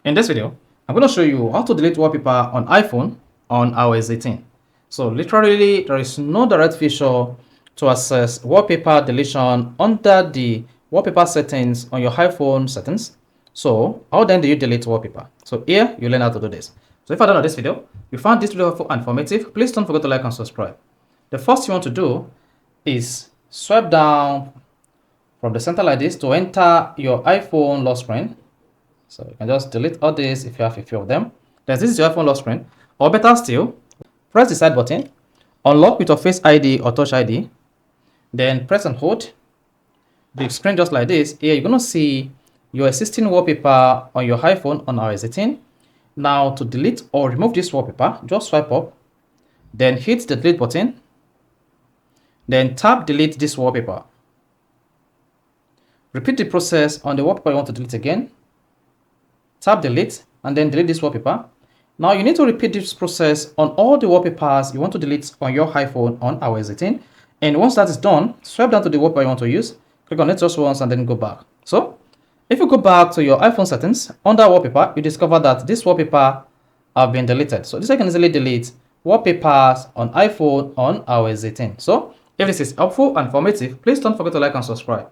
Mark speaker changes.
Speaker 1: In this video, I'm going to show you how to delete wallpaper on iPhone on iOS 18. So literally, there is no direct feature to access wallpaper deletion under the wallpaper settings on your iPhone settings. So how then do you delete wallpaper? So here, you learn how to do this. So if I don't know this video, you found this video helpful and informative, please don't forget to like and subscribe. The first you want to do is swipe down from the center like this to enter your iPhone lock screen. So you can just delete all this if you have a few of them. Then this is your iPhone lock screen. Or better still, press the side button, unlock with your Face ID or Touch ID, then press and hold the screen just like this. Here you're going to see your existing wallpaper on your iPhone on iOS 18. Now to delete or remove this wallpaper, just swipe up, then hit the delete button, then tap delete this wallpaper. Repeat the process on the wallpaper you want to delete again. Tap delete and then delete this wallpaper. Now you need to repeat this process on all the wallpapers you want to delete on your iPhone on iOS 18. And once that is done, swipe down to the wallpaper you want to use, click on it just once and then go back. So if you go back to your iPhone settings, under wallpaper, you discover that this wallpaper have been deleted. So this I can easily delete wallpapers on iPhone on iOS 18. So if this is helpful and informative, please don't forget to like and subscribe.